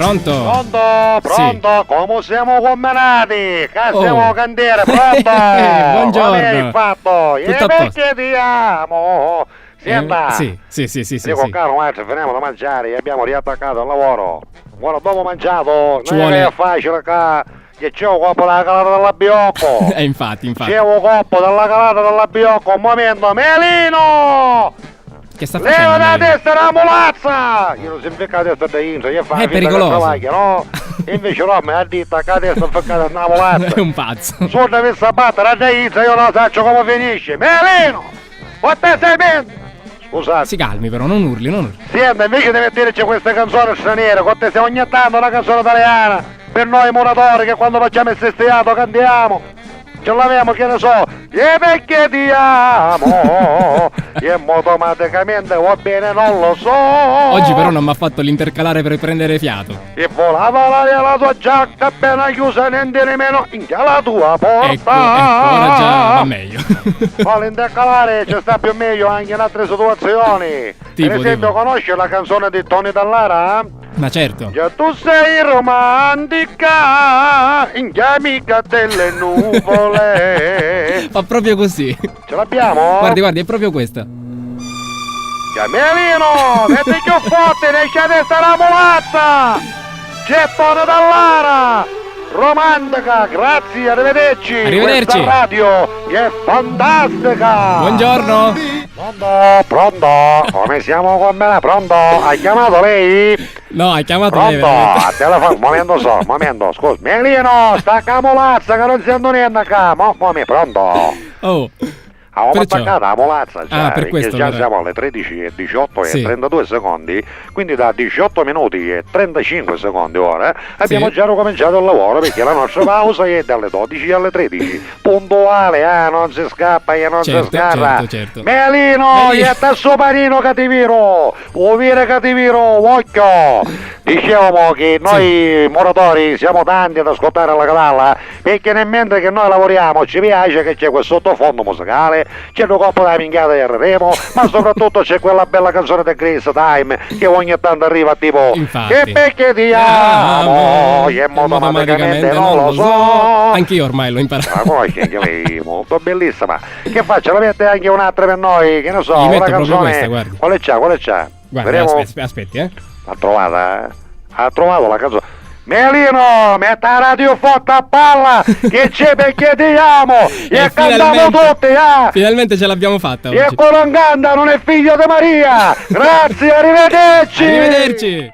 Pronto? Pronto? Sì. Come siamo combinati? Che siamo cantiere, pronto? Buongiorno. Come hai fatto? Tutto a posto. Perché ti amo? Senta. Sì. Dico, caro maestro, finiamo da mangiare e abbiamo riattaccato al lavoro. Ora dopo mangiato, Ci non vuole- è facile che c'è un colpo dalla calata della Biocco. Infatti. C'è un colpo dalla calata della Biocco, un momento, Melino! Che sta Leva facendo? la lei? testa la mulazza! Io non si infecca la testa da Inza, io faccio È pericoloso. no? E invece no, mi ha detto che la testa inficcata nella mulazza. È un pazzo. Se non avessi a battere da Inza, io non so come finisce. Melino! O te sei mente? Scusate. Si calmi però, non urli. Senta, invece di metterci queste canzoni straniere, con te stiamo ogni tanto una canzone italiana per noi muratori che quando facciamo il sestiato cantiamo. Ce l'abbiamo, che ne so, e perché ti amo, e automaticamente va bene, non lo so. Oggi però non mi ha fatto l'intercalare per prendere fiato. E volava l'aria la tua giacca appena chiusa, niente nemmeno in la tua porta. Ecco, ora già va meglio. Ma l'intercalare ci sta più meglio anche in altre situazioni. Tipo, per esempio, tipo. conosci la canzone di Tony Dallara? Ma certo. Già tu sei romantica, in amica delle nuvole. Fa proprio così. Ce l'abbiamo? Guardi, è proprio questa. Melino, metti più forte, ne esce a testa la mulazza! C'è Tony Dallara! Romantica, grazie, arrivederci! Arrivederci. Questa radio è fantastica! Buongiorno. Pronto? Come siamo con me? Pronto? Ha chiamato lei? No, hai chiamato lei Pronto? veramente. A telefono, momento, scusa. Melino, stacca la mulazza che non sento niente qua. Come, pronto? Oh. Avevamo Perciò? attaccato la mulazza già, Per perché questo, già allora. siamo alle 13:18 e Sì. 32 secondi, quindi da 18 minuti e 35 secondi ora abbiamo già ricominciato il lavoro, perché la nostra pausa è dalle 12 alle 13, puntuale, non si scappa e non si Certo, sgarra. certo. Melino, Melino. e tasso panino cattiviro, uvire cattiviro, occhio. Dicevamo che noi muratori siamo tanti ad ascoltare la cadalla, perché nel mentre che noi lavoriamo ci piace che c'è quel sottofondo musicale, c'è una coppa da minchiata e remo, ma soprattutto c'è quella bella canzone di Grace Time che ogni tanto arriva tipo Infatti. che perché ti amo e automaticamente non lo so. Anch'io ormai l'ho imparato. Ma poi che lei molto bellissima. Che faccio? La mette anche un'altra per noi, che ne so, Gli una metto proprio canzone. questa, guardi. Quale c'ha? Guarda, Vedremo. aspetti. L'ha trovata? Ha trovato la canzone. Melino, metta la radio forte a palla, che c'è perché ti amo, e cantiamo tutti, Finalmente ce l'abbiamo fatta e oggi. quello non canta, non è figlio di Maria. Grazie, arrivederci. Arrivederci.